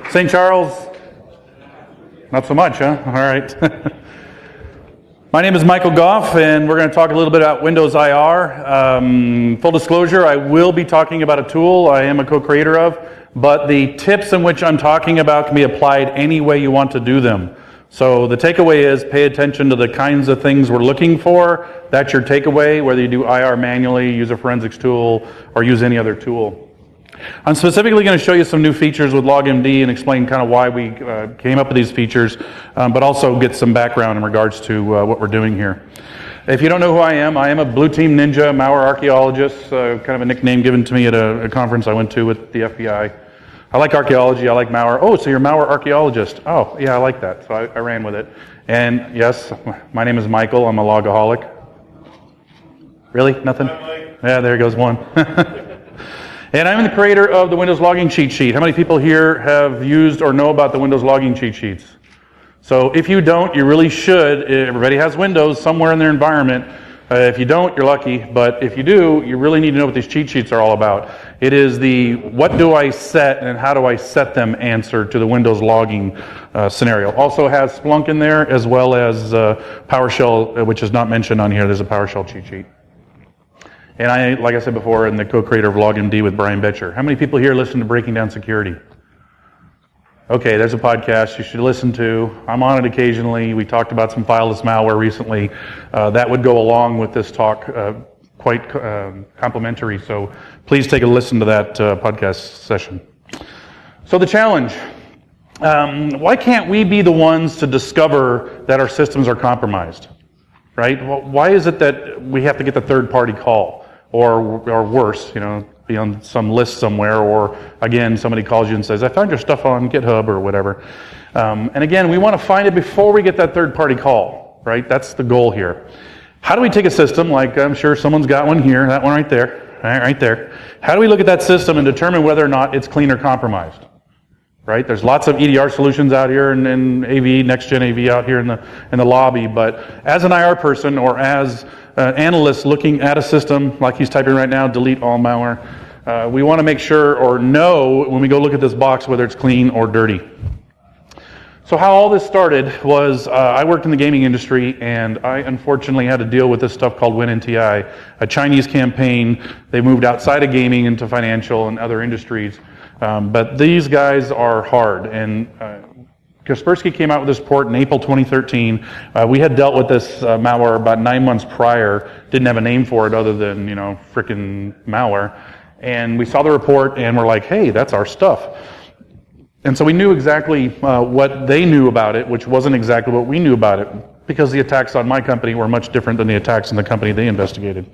St. Charles? Not so much, huh? All right. My name is Michael Goff, and we're going to talk a little bit about Windows IR. Full disclosure, I will be talking about a tool I am a co-creator of, but the tips in which I'm talking about can be applied any way you want to do them. So the takeaway is pay attention to the kinds of things we're looking for. That's your takeaway, whether you do IR manually, use a forensics tool, or use any other tool. I'm specifically going to show you some new features with LogMD and explain kind of why we came up with these features, but also get some background in regards to what we're doing here. If you don't know who I am a blue team ninja, malware archaeologist, kind of a nickname given to me at a conference I went to with the FBI. I like archaeology, I like malware. Oh, so you're a malware archaeologist. Oh, yeah, I like that. So I ran with it. And yes, my name is Michael, I'm a logaholic. Really? Nothing? Yeah, there goes one. And I'm the creator of the Windows logging cheat sheet. How many people here have used or know about the Windows logging cheat sheets? So if you don't, you really should. Everybody has Windows somewhere in their environment. If you don't, you're lucky. But if you do, you really need to know what these cheat sheets are all about. It is the what do I set and how do I set them answer to the Windows logging scenario. Also has Splunk in there as well as PowerShell, which is not mentioned on here. There's a PowerShell cheat sheet. And I, like I said before, am the co-creator of LogMD with Brian Betcher. How many people here listen to Breaking Down Security? Okay, there's a podcast you should listen to. I'm on it occasionally. We talked about some fileless malware recently. That would go along with this talk quite complimentary, so please take a listen to that podcast session. So the challenge. Why can't we be the ones to discover that our systems are compromised? Right? Well, why is it that we have to get the third-party call? Or worse, be on some list somewhere, or again, somebody calls you and says, I found your stuff on GitHub or whatever. And again, we want to find it before we get that third-party call, right? That's the goal here. How do we take a system, like I'm sure someone's got one here, that one right there, right there. How do we look at that system and determine whether or not it's clean or compromised? Right? There's lots of EDR solutions out here and AV, next-gen AV out here in the lobby, but as an IR person or as an analyst looking at a system, like he's typing right now, delete all malware, we want to make sure or know when we go look at this box whether it's clean or dirty. So how all this started was I worked in the gaming industry, and I unfortunately had to deal with this stuff called WinNTI, a Chinese campaign. They moved outside of gaming into financial and other industries. But these guys are hard, and Kaspersky came out with this report in April 2013. We had dealt with this malware about 9 months prior, didn't have a name for it other than, frickin' malware. And we saw the report and we're like, hey, that's our stuff. And so we knew exactly what they knew about it, which wasn't exactly what we knew about it, because the attacks on my company were much different than the attacks in the company they investigated.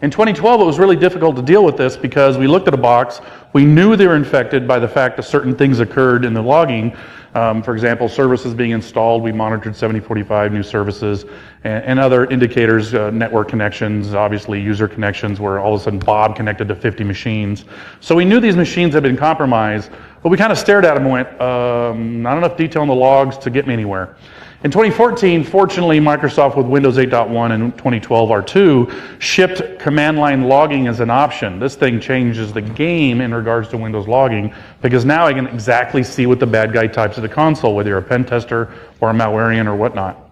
In 2012, it was really difficult to deal with this because we looked at a box, we knew they were infected by the fact that certain things occurred in the logging. For example, services being installed, we monitored 7045 new services, and other indicators, network connections, obviously user connections, where all of a sudden Bob connected to 50 machines. So we knew these machines had been compromised, but we kind of stared at them and went, not enough detail in the logs to get me anywhere. In 2014, fortunately, Microsoft with Windows 8.1 and 2012 R2 shipped command line logging as an option. This thing changes the game in regards to Windows logging, because now I can exactly see what the bad guy types at the console, whether you're a pen tester or a Malwarian or whatnot.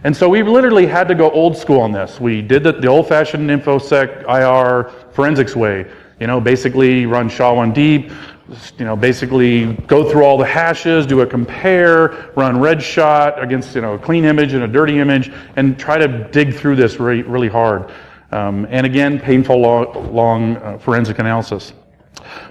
And so we literally had to go old school on this. We did the old-fashioned InfoSec IR forensics way. Basically run SHA-1 deep, basically go through all the hashes, do a compare, run red shot against a clean image and a dirty image, and try to dig through this really, really hard. And again, painful, long forensic analysis.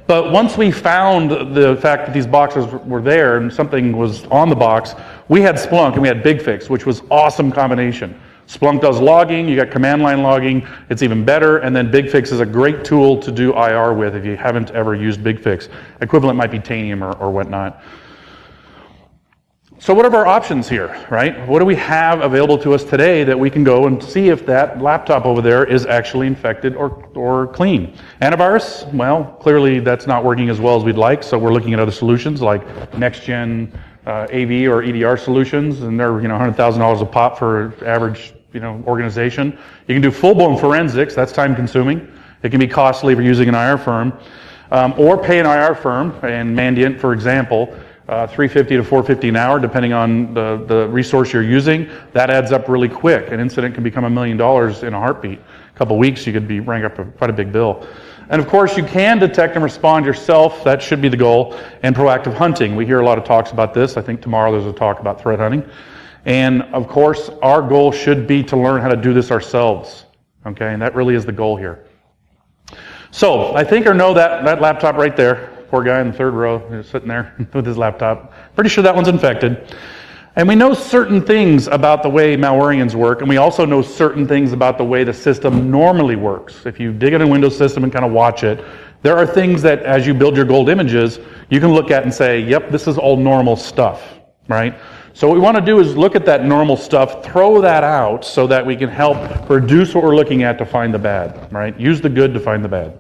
But once we found the fact that these boxes were there and something was on the box, we had Splunk and we had BigFix, which was awesome combination. Splunk does logging, you got command line logging, it's even better, and then BigFix is a great tool to do IR with if you haven't ever used BigFix. Equivalent might be Tanium or whatnot. So what are our options here, right? What do we have available to us today that we can go and see if that laptop over there is actually infected or clean? Antivirus? Well, clearly that's not working as well as we'd like, so we're looking at other solutions like next-gen AV or EDR solutions, and they're $100,000 a pop for average organization. You can do full-blown forensics. That's time-consuming. It can be costly if you're using an IR firm. or pay an IR firm, and Mandiant, for example, $350 to $450 an hour, depending on the resource you're using. That adds up really quick. An incident can become $1 million in a heartbeat. A couple weeks, you could be rank up quite a big bill. And of course, you can detect and respond yourself. That should be the goal. And proactive hunting. We hear a lot of talks about this. I think tomorrow there's a talk about threat hunting. And of course, our goal should be to learn how to do this ourselves. Okay, and that really is the goal here. So, I think or know that laptop right there. Poor guy in the third row, he's sitting there with his laptop. Pretty sure that one's infected. And we know certain things about the way Malwarians work, and we also know certain things about the way the system normally works. If you dig in a Windows system and kind of watch it, there are things that as you build your gold images, you can look at and say, yep, this is all normal stuff, right? So what we want to do is look at that normal stuff, throw that out so that we can help reduce what we're looking at to find the bad, right? Use the good to find the bad.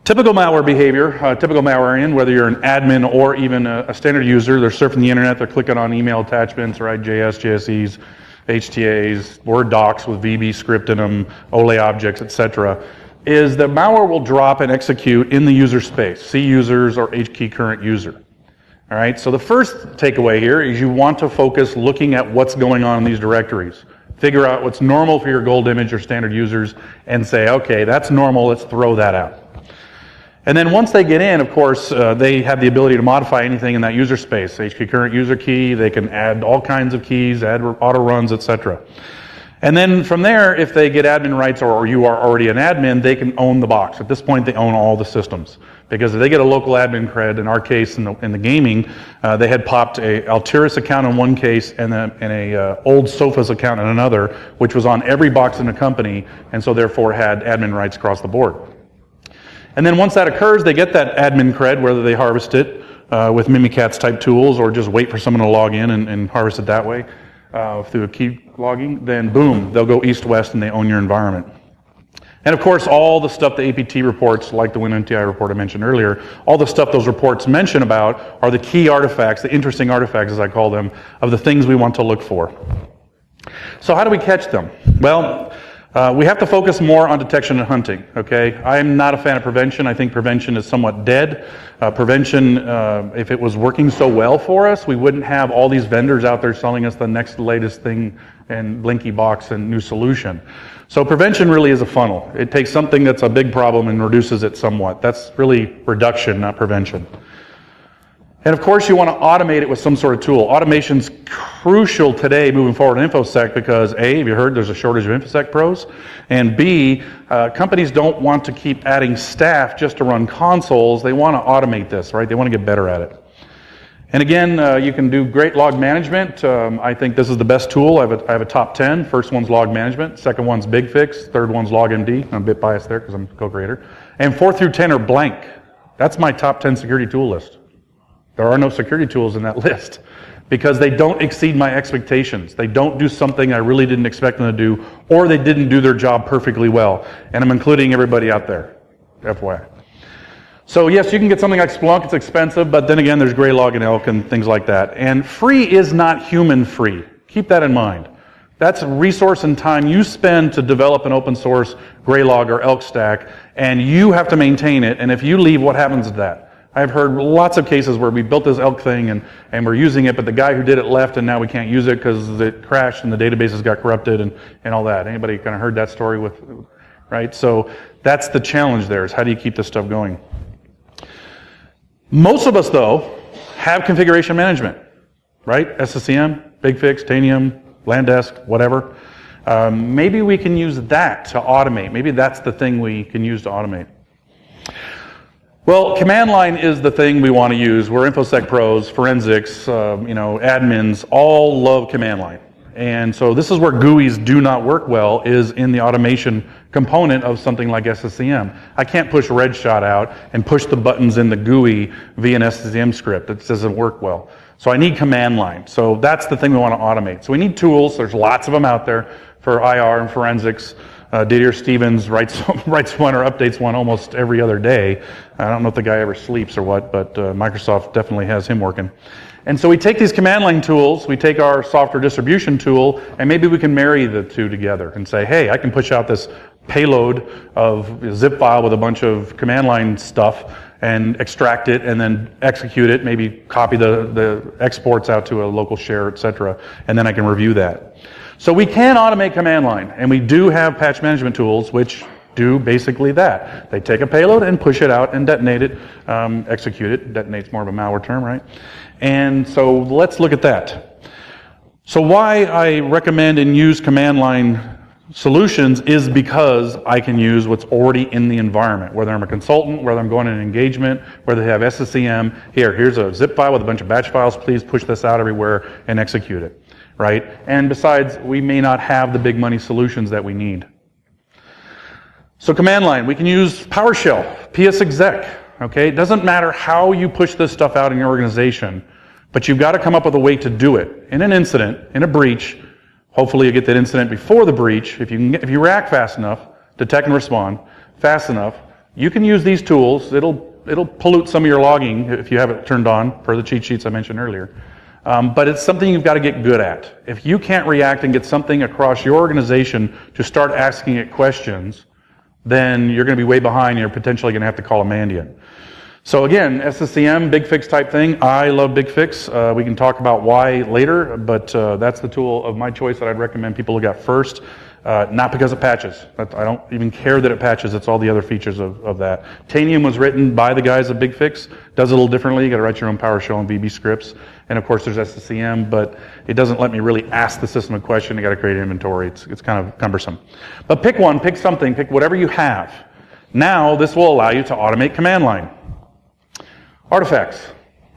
Typical malware behavior, typical Malwarian, whether you're an admin or even a standard user, they're surfing the internet, they're clicking on email attachments, right? JS, JSEs, HTAs, Word docs with VB script in them, OLE objects, etc., is that malware will drop and execute in the user space, C users or HKey current user. All right, so the first takeaway here is you want to focus looking at what's going on in these directories. Figure out what's normal for your gold image or standard users and say, okay, that's normal, let's throw that out. And then once they get in, of course, they have the ability to modify anything in that user space. HKey current user key, they can add all kinds of keys, add auto runs, etc. And then from there, if they get admin rights or you are already an admin, they can own the box. At this point, they own all the systems. Because if they get a local admin cred, in our case, in the gaming, they had popped a Altiris account in one case and a old Sophos account in another, which was on every box in the company, and so therefore had admin rights across the board. And then once that occurs, they get that admin cred, whether they harvest it with Mimikatz type tools or just wait for someone to log in and harvest it that way through a key logging, then boom, they'll go east-west and they own your environment. And of course, all the stuff the APT reports, like the WinNTI report I mentioned earlier, all the stuff those reports mention about are the key artifacts, the interesting artifacts as I call them, of the things we want to look for. So how do we catch them? Well, we have to focus more on detection and hunting, okay? I'm not a fan of prevention. I think prevention is somewhat dead. Prevention, if it was working so well for us, we wouldn't have all these vendors out there selling us the next latest thing and blinky box and new solution. So prevention really is a funnel. It takes something that's a big problem and reduces it somewhat. That's really reduction, not prevention. And of course, you want to automate it with some sort of tool. Automation's crucial today moving forward in InfoSec because A, have you heard there's a shortage of InfoSec pros? And B, companies don't want to keep adding staff just to run consoles. They want to automate this, right? They want to get better at it. And again, you can do great log management. I think this is the best tool. I have a top 10. First one's log management. Second one's BigFix. Third one's LogMD. I'm a bit biased there because I'm co-creator. And 4 through 10 are blank. That's my top 10 security tool list. There are no security tools in that list because they don't exceed my expectations. They don't do something I really didn't expect them to do, or they didn't do their job perfectly well. And I'm including everybody out there, FYI. So yes, you can get something like Splunk, it's expensive, but then again, there's Graylog and Elk and things like that. And free is not human free. Keep that in mind. That's resource and time you spend to develop an open source Graylog or Elk stack, and you have to maintain it, and if you leave, what happens to that? I've heard lots of cases where we built this Elk thing and we're using it, but the guy who did it left and now we can't use it because it crashed and the databases got corrupted and all that. Anybody kind of heard that story right? So that's the challenge there, is how do you keep this stuff going? Most of us, though, have configuration management, right? SCCM, BigFix, Tanium, Landesk, whatever. Maybe we can use that to automate. Maybe that's the thing we can use to automate. Well, command line is the thing we want to use. We're InfoSec pros, forensics, admins, all love command line. And so this is where GUIs do not work well, is in the automation component of something like SCCM. I can't push RedShot out and push the buttons in the GUI via an SCCM script. It doesn't work well. So I need command line. So that's the thing we want to automate. So we need tools. There's lots of them out there for IR and forensics. Didier Stevens writes one or updates one almost every other day. I don't know if the guy ever sleeps or what, but Microsoft definitely has him working. And so we take these command line tools, we take our software distribution tool, and maybe we can marry the two together and say, hey, I can push out this payload of a zip file with a bunch of command line stuff and extract it and then execute it, maybe copy the exports out to a local share, etc., and then I can review that. So we can automate command line, and we do have patch management tools which do basically that. They take a payload and push it out and detonate it, execute it. Detonate's more of a malware term, right? And so let's look at that. So why I recommend and use command line solutions is because I can use what's already in the environment, whether I'm a consultant, whether I'm going in an engagement, whether they have SCCM. Here's a zip file with a bunch of batch files. Please push this out everywhere and execute it, right? And besides, we may not have the big money solutions that we need. So command line, we can use PowerShell, PSExec, okay? It doesn't matter how you push this stuff out in your organization, but you've got to come up with a way to do it. In an incident, in a breach, hopefully you get that incident before the breach. If you react fast enough, detect and respond fast enough, you can use these tools. It'll pollute some of your logging if you have it turned on, per the cheat sheets I mentioned earlier. But it's something you've got to get good at. If you can't react and get something across your organization to start asking it questions, then you're going to be way behind. You're potentially going to have to call a Mandiant. So again, SCCM, Big Fix type thing. I love Big Fix. We can talk about why later, but that's the tool of my choice that I'd recommend people look at first. Not because it patches. I don't even care that it patches. It's all the other features of that. Tanium was written by the guys at Big Fix. Does it a little differently. You got to write your own PowerShell and VB scripts. And of course, there's SCCM, but it doesn't let me really ask the system a question. You got to create an inventory. It's kind of cumbersome. But pick one, pick something, pick whatever you have. Now, this will allow you to automate command line. Artifacts.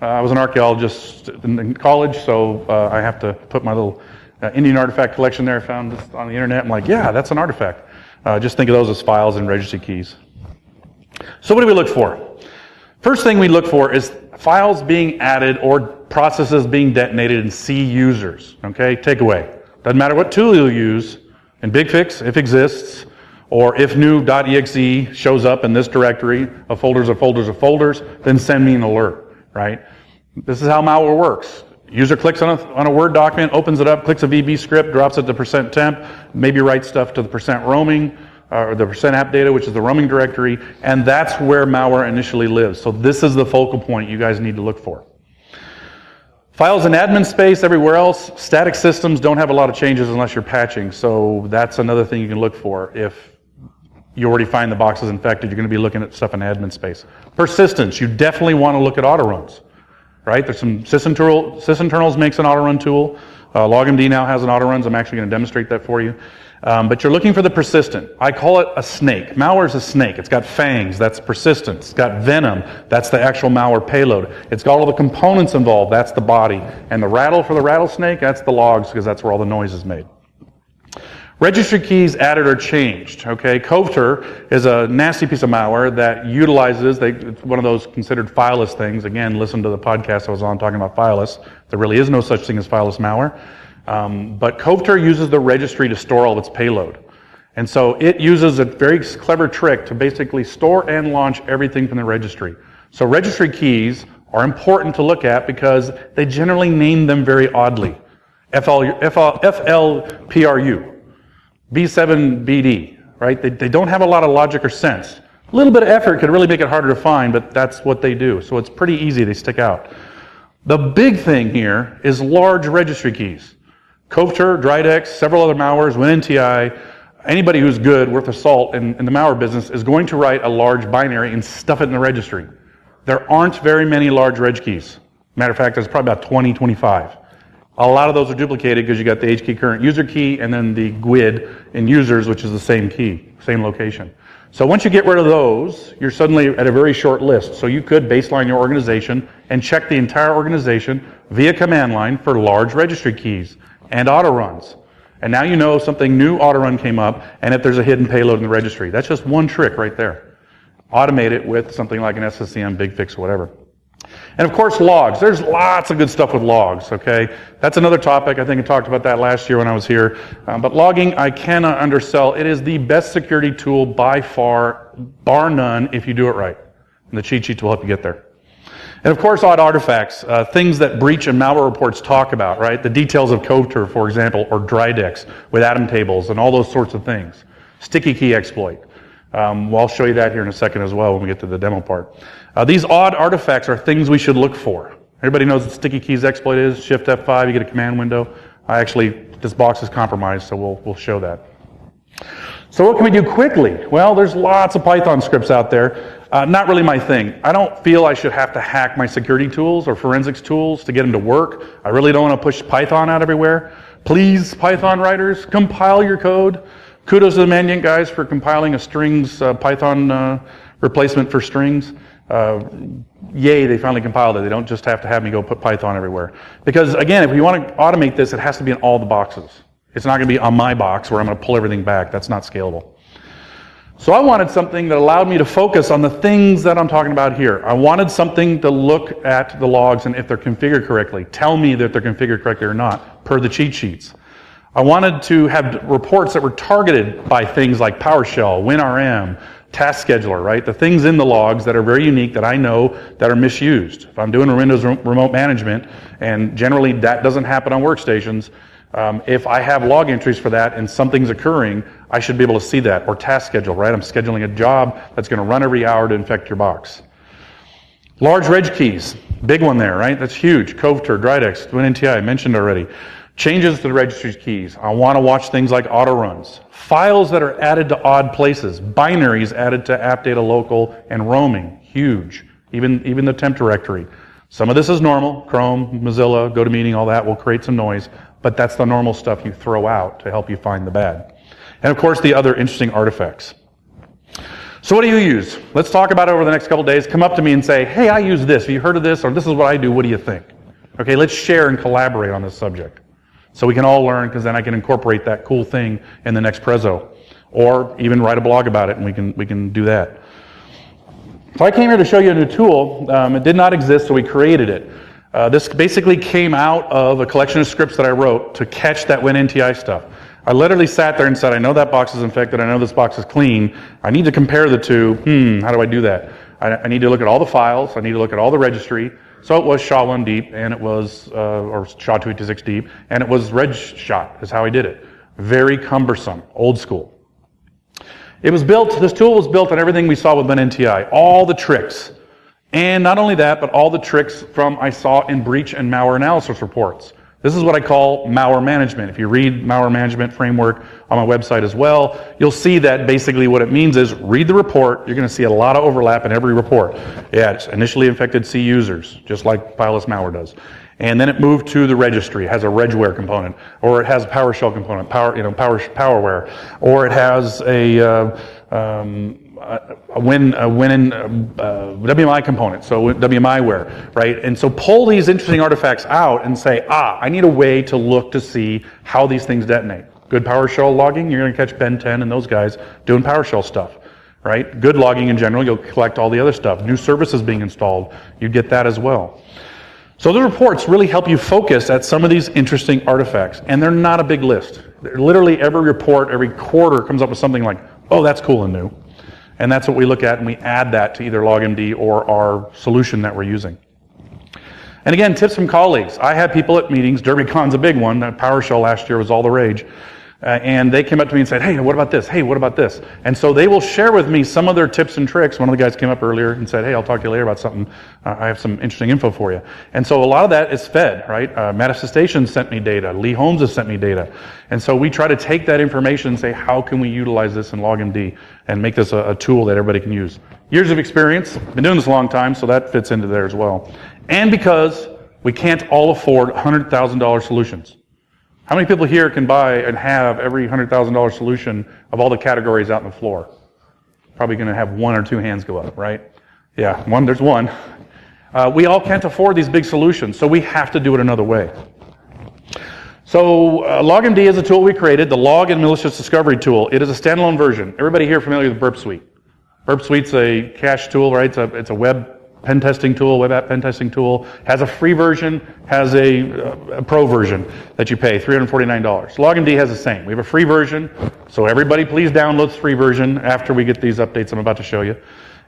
I was an archaeologist in college, so I have to put my little Indian artifact collection there. I found this on the internet. I'm like, yeah, that's an artifact. Just think of those as files and registry keys. So what do we look for? First thing we look for is files being added or processes being detonated in C users. Okay, takeaway. Doesn't matter what tool you use. In BigFix, if exists, or if new.exe shows up in this directory of folders of folders of folders, then send me an alert, right? This is how malware works. User clicks on a Word document, opens it up, clicks a VB script, drops it to %temp, maybe writes stuff to the %roaming, or the %app data, which is the roaming directory, and that's where malware initially lives. So this is the focal point you guys need to look for. Files in admin space, everywhere else, static systems don't have a lot of changes unless you're patching, so that's another thing you can look for. If you already find the box is infected, you're going to be looking at stuff in admin space. Persistence, you definitely want to look at AutoRuns, right? There's some sysinternals makes an AutoRun tool. LogMD now has an AutoRuns. I'm actually going to demonstrate that for you. But you're looking for the persistent. I call it a snake. Malware is a snake. It's got fangs. That's persistent. It's got venom. That's the actual malware payload. It's got all the components involved. That's the body. And the rattle for the rattlesnake, that's the logs, because that's where all the noise is made. Registry keys added or changed. Okay, Coveter is a nasty piece of malware that utilizes, it's one of those considered fileless things. Again, listen to the podcast I was on talking about fileless. There really is no such thing as fileless malware. But Coveter uses the registry to store all of its payload. And so it uses a very clever trick to basically store and launch everything from the registry. So registry keys are important to look at because they generally name them very oddly. FLPRU. B7BD, right? They don't have a lot of logic or sense. A little bit of effort could really make it harder to find, but that's what they do. So it's pretty easy, they stick out. The big thing here is large registry keys. Coveter, Drydex, several other malwares, WinNTI, anybody who's good, worth of salt in the malware business is going to write a large binary and stuff it in the registry. There aren't very many large reg keys. Matter of fact, there's probably about 20, 25. A lot of those are duplicated because you got the HKey current user key and then the GUID in users, which is the same key, same location. So once you get rid of those, you're suddenly at a very short list. So you could baseline your organization and check the entire organization via command line for large registry keys and AutoRuns. And now you know something new AutoRun came up and if there's a hidden payload in the registry. That's just one trick right there. Automate it with something like an SCCM, Big Fix, whatever. And of course, logs. There's lots of good stuff with logs, okay? That's another topic. I think I talked about that last year when I was here. But logging, I cannot undersell. It is the best security tool by far, bar none, if you do it right. And the cheat sheets will help you get there. And of course, odd artifacts, things that breach and malware reports talk about, right? The details of Cover, for example, or Drydex with atom tables and all those sorts of things. Sticky key exploit. Well, I'll show you that here in a second as well when we get to the demo part. These odd artifacts are things we should look for. Everybody knows what sticky keys exploit is. Shift F5, you get a command window. This box is compromised, so we'll show that. So what can we do quickly? Well, there's lots of Python scripts out there. Not really my thing. I don't feel I should have to hack my security tools or forensics tools to get them to work. I really don't want to push Python out everywhere. Please, Python writers, compile your code. Kudos to the Mandiant guys for compiling a strings Python replacement for strings. Yay, they finally compiled it. They don't just have to have me go put Python everywhere. Because again, if we want to automate this, it has to be in all the boxes. It's not going to be on my box where I'm going to pull everything back. That's not scalable. So I wanted something that allowed me to focus on the things that I'm talking about here. I wanted something to look at the logs and if they're configured correctly. Tell me that they're configured correctly or not, per the cheat sheets. I wanted to have reports that were targeted by things like PowerShell, WinRM, Task Scheduler, right? The things in the logs that are very unique that I know that are misused. If I'm doing a Windows remote management, and generally that doesn't happen on workstations, if I have log entries for that and something's occurring, I should be able to see that. Or Task Schedule, right? I'm scheduling a job that's going to run every hour to infect your box. Large Reg keys, big one there, right? That's huge. Cover, Drydex, WinNTI, I mentioned already. Changes to the registry keys. I want to watch things like AutoRuns. Files that are added to odd places. Binaries added to app data local and roaming. Huge. Even the temp directory. Some of this is normal. Chrome, Mozilla, GoToMeeting, all that will create some noise. But that's the normal stuff you throw out to help you find the bad. And of course, the other interesting artifacts. So what do you use? Let's talk about it over the next couple days. Come up to me and say, hey, I use this. Have you heard of this? Or this is what I do. What do you think? Okay, let's share and collaborate on this subject. So we can all learn, because then I can incorporate that cool thing in the next Prezzo. Or even write a blog about it, and we can do that. So I came here to show you a new tool. It did not exist, so we created it. This basically came out of a collection of scripts that I wrote to catch that WinNTI stuff. I literally sat there and said, I know that box is infected, I know this box is clean, I need to compare the two. How do I do that? I need to look at all the files, I need to look at all the registry. So it was SHA-1 deep, and it was, or SHA-256 deep, and it was reg shot is how I did it. Very cumbersome, old school. It was built, this tool was built on everything we saw with WinNTI, all the tricks. And not only that, but all the tricks from I saw in breach and malware analysis reports. This is what I call malware management. If you read malware management framework on my website as well, you'll see that basically what it means is read the report. You're going to see a lot of overlap in every report. Yeah, it's initially infected C users, just like Pilus malware does. And then it moved to the registry. It has a regware component, or it has a PowerShell component, powerware, or it has a WMI component, so WMIware, right? And so pull these interesting artifacts out and say, I need a way to look to see how these things detonate. Good PowerShell logging, you're going to catch Ben 10 and those guys doing PowerShell stuff, right? Good logging in general, you'll collect all the other stuff. New services being installed, you get that as well. So the reports really help you focus at some of these interesting artifacts, and they're not a big list. Literally every report, every quarter comes up with something like, oh, that's cool and new. And that's what we look at, and we add that to either LogMD or our solution that we're using. And again, tips from colleagues. I had people at meetings, DerbyCon's a big one, PowerShell last year was all the rage, and they came up to me and said, hey, what about this? Hey, what about this? And so they will share with me some of their tips and tricks. One of the guys came up earlier and said, hey, I'll talk to you later about something. I have some interesting info for you. And so a lot of that is fed, right? Manifestation sent me data. Lee Holmes has sent me data. And so we try to take that information and say, how can we utilize this in LogMD and make this a tool that everybody can use? Years of experience, been doing this a long time, so that fits into there as well. And because we can't all afford $100,000 solutions. How many people here can buy and have every $100,000 solution of all the categories out on the floor? Probably going to have one or two hands go up, right? Yeah, there's one. We all can't afford these big solutions, so we have to do it another way. So LogMD is a tool we created, the log and malicious discovery tool. It is a standalone version. Everybody here familiar with Burp Suite? Burp Suite's a cache tool, right? It's a web pen testing tool, web app pen testing tool. Has a free version, has a pro version that you pay, $349. LogMD has the same. We have a free version, so everybody please download the free version after we get these updates I'm about to show you.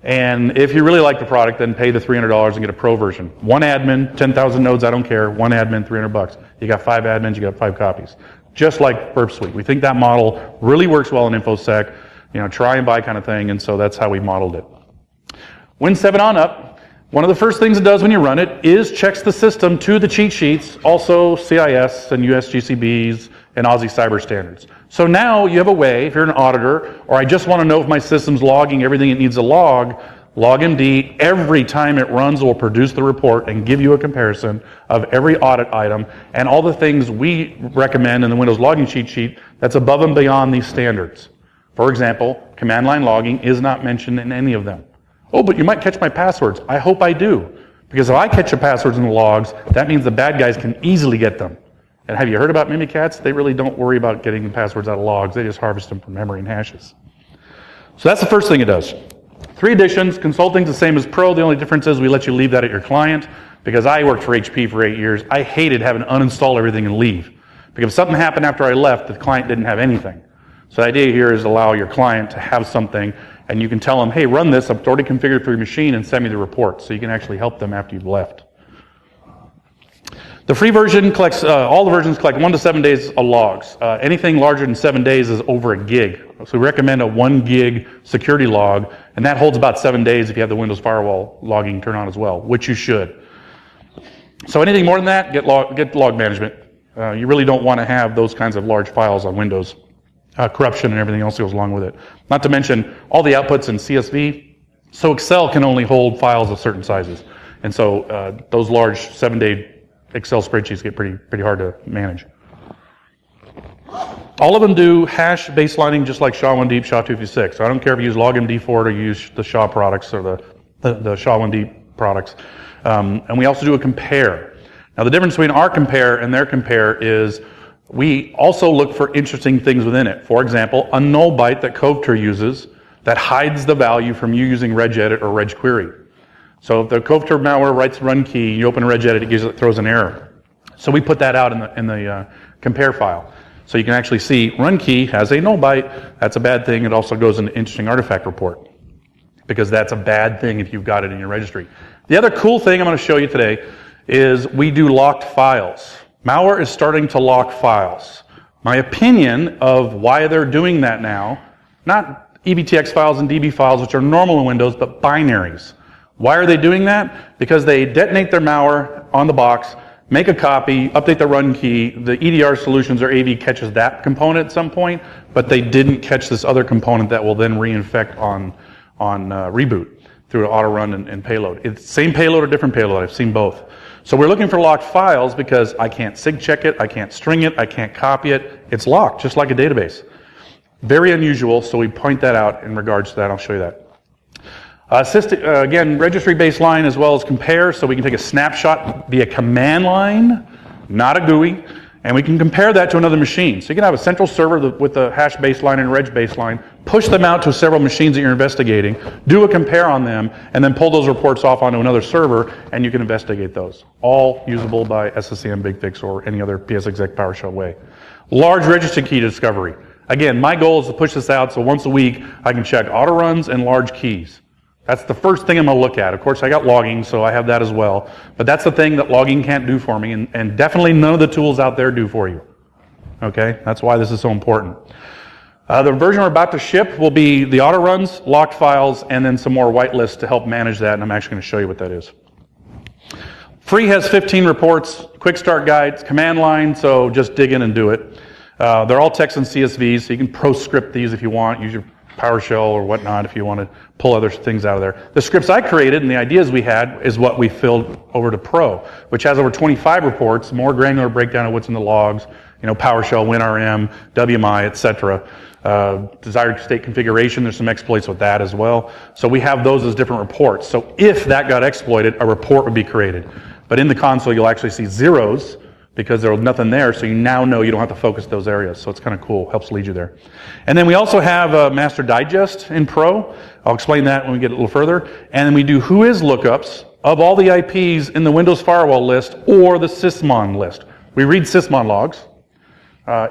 And if you really like the product, then pay the $300 and get a pro version. One admin, 10,000 nodes, I don't care. One admin, $300. You got 5 admins, you got 5 copies. Just like Burp Suite. We think that model really works well in InfoSec, try and buy kind of thing, and so that's how we modeled it. Win 7 on up, one of the first things it does when you run it is checks the system to the cheat sheets, also CIS and USGCBs and Aussie Cyber Standards. So now you have a way, if you're an auditor, or I just want to know if my system's logging everything it needs to log, LogMD, every time it runs, will produce the report and give you a comparison of every audit item and all the things we recommend in the Windows logging cheat sheet that's above and beyond these standards. For example, command line logging is not mentioned in any of them. Oh, but you might catch my passwords. I hope I do. Because if I catch your passwords in the logs, that means the bad guys can easily get them. And have you heard about Mimikatz? They really don't worry about getting the passwords out of logs. They just harvest them from memory and hashes. So that's the first thing it does. 3 additions. Consulting's the same as Pro. The only difference is we let you leave that at your client. Because I worked for HP for 8 years, I hated having to uninstall everything and leave. Because if something happened after I left, the client didn't have anything. So the idea here is allow your client to have something, and you can tell them, hey, run this, I've already configured for your machine, and send me the report. So you can actually help them after you've left. The free version collects, all the versions collect 1 to 7 days of logs. Anything larger than 7 days is over a gig. So we recommend a 1 gig security log, and that holds about 7 days if you have the Windows firewall logging turned on as well, which you should. So anything more than that, get log management. You really don't want to have those kinds of large files on Windows. Corruption and everything else goes along with it. Not to mention all the outputs in CSV. So Excel can only hold files of certain sizes. And so those large 7-day Excel spreadsheets get pretty hard to manage. All of them do hash baselining just like SHA-1 SHA-256. So I don't care if you use LogMD for it or you use the SHA products or the SHA-1 products. And we also do a compare. Now the difference between our compare and their compare is we also look for interesting things within it. For example, a null byte that Covter uses that hides the value from you using regedit or regquery. So if the Covter malware writes run key, you open regedit, it throws an error. So we put that out in the compare file. So you can actually see run key has a null byte. That's a bad thing. It also goes in an interesting artifact report because that's a bad thing if you've got it in your registry. The other cool thing I'm going to show you today is we do locked files. Malware is starting to lock files. My opinion of why they're doing that now, not EBTX files and DB files, which are normal in Windows, but binaries. Why are they doing that? Because they detonate their malware on the box, make a copy, update the run key, the EDR solutions or AV catches that component at some point, but they didn't catch this other component that will then reinfect on reboot through an AutoRun and payload. It's same payload or different payload, I've seen both. So we're looking for locked files because I can't sig check it, I can't string it, I can't copy it. It's locked, just like a database. Very unusual, so we point that out in regards to that. I'll show you that. Again, registry baseline as well as compare, so we can take a snapshot via command line, not a GUI, and we can compare that to another machine. So you can have a central server with the hash baseline and reg baseline, push them out to several machines that you're investigating, do a compare on them, and then pull those reports off onto another server, and you can investigate those. All usable by SSCM BigFix or any other PSExec PowerShell way. Large registry key discovery. Again, my goal is to push this out so once a week I can check AutoRuns and large keys. That's the first thing I'm going to look at. Of course, I got logging, so I have that as well. But that's the thing that logging can't do for me, and definitely none of the tools out there do for you. Okay? That's why this is so important. The version we're about to ship will be the AutoRuns, locked files, and then some more whitelists to help manage that, and I'm actually going to show you what that is. Free has 15 reports, quick start guides, command line, so just dig in and do it. They're all text and CSVs, so you can proscript these if you want, use your PowerShell or whatnot if you want to pull other things out of there. The scripts I created and the ideas we had is what we filled over to Pro, which has over 25 reports, more granular breakdown of what's in the logs, PowerShell, WinRM, WMI, etc. Desired state configuration, there's some exploits with that as well. So we have those as different reports. So if that got exploited, a report would be created. But in the console, you'll actually see zeros because there was nothing there, so you now know you don't have to focus those areas. So it's kind of cool, helps lead you there. And then we also have a Master Digest in Pro. I'll explain that when we get a little further. And then we do whois lookups of all the IPs in the Windows firewall list or the sysmon list. We read sysmon logs.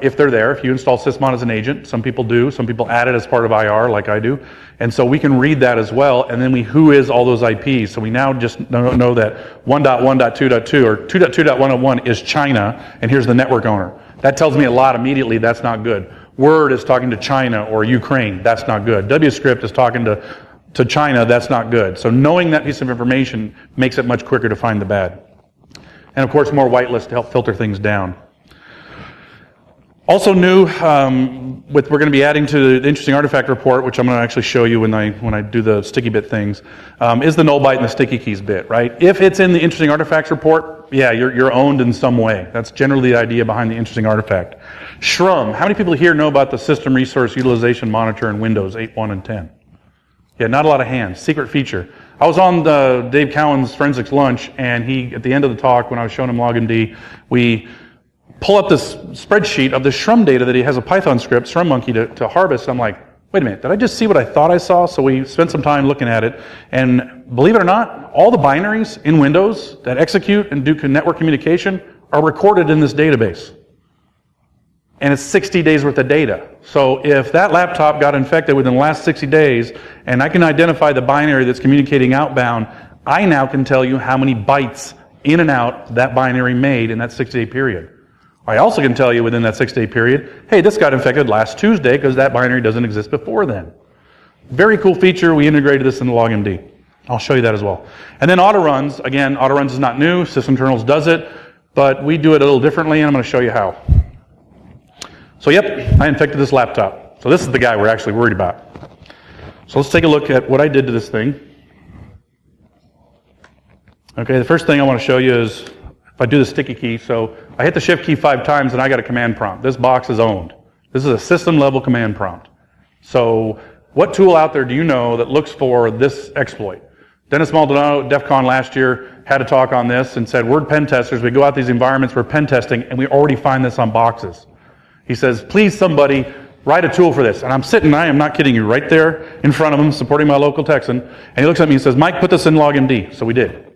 If they're there, if you install sysmon as an agent, some people do, some people add it as part of IR like I do, and so we can read that as well, and then we whois all those IPs, so we now just know that 1.1.2.2 or 2.2.101 is China, and here's the network owner. That tells me a lot immediately, that's not good. Word is talking to China or Ukraine, that's not good. WScript is talking to China, that's not good. So knowing that piece of information makes it much quicker to find the bad. And of course more whitelists to help filter things down. Also new, we're going to be adding to the interesting artifact report, which I'm going to actually show you when I do the sticky bit things, is the null byte and the sticky keys bit, right? If it's in the interesting artifacts report, yeah, you're owned in some way. That's generally the idea behind the interesting artifact. SHRUM, how many people here know about the System Resource Utilization Monitor in Windows 8.1 and 10? Yeah, not a lot of hands. Secret feature. I was on Dave Cowan's Forensics Lunch, and he, at the end of the talk, when I was showing him LogMD, we pull up this spreadsheet of the SHRUM data that he has a Python script, SHRUMMonkey, to harvest. I'm like, wait a minute, did I just see what I thought I saw? So we spent some time looking at it, and believe it or not, all the binaries in Windows that execute and do network communication are recorded in this database. And it's 60 days worth of data. So if that laptop got infected within the last 60 days, and I can identify the binary that's communicating outbound, I now can tell you how many bytes in and out that binary made in that 60-day period. I also can tell you within that 6-day period, hey, this got infected last Tuesday because that binary doesn't exist before then. Very cool feature. We integrated this into LogMD. I'll show you that as well. And then AutoRuns. Again, AutoRuns is not new. SysInternals does it, but we do it a little differently, and I'm going to show you how. So yep, I infected this laptop. So this is the guy we're actually worried about. So let's take a look at what I did to this thing. Okay, the first thing I want to show you is if I do the sticky key, so I hit the shift key 5 times and I got a command prompt. This box is owned. This is a system level command prompt. So what tool out there do you know that looks for this exploit? Dennis Maldonado at DEF CON last year had a talk on this and said, we're pen testers, we go out these environments, we're pen testing, and we already find this on boxes. He says, please somebody write a tool for this. And I'm sitting, I am not kidding you, right there in front of him, supporting my local Texan, and he looks at me and says, Mike, put this in LogMD. So we did.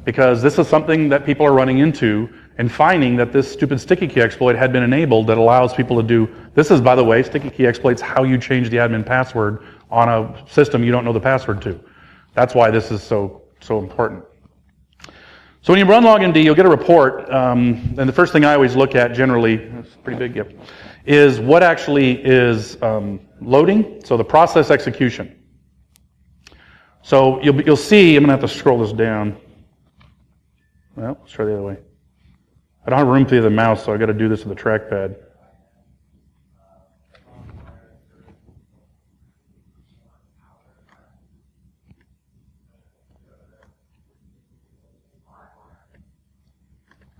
Because this is something that people are running into and finding that this stupid sticky key exploit had been enabled that allows people to do, this is, by the way, sticky key exploits how you change the admin password on a system you don't know the password to. That's why this is so important. So when you run LogMD, you'll get a report, and the first thing I always look at generally, it's pretty big, yep, is what actually is loading, so the process execution. So you'll see, I'm going to have to scroll this down. Well, let's try the other way. I don't have room for the mouse, so I've got to do this with the trackpad.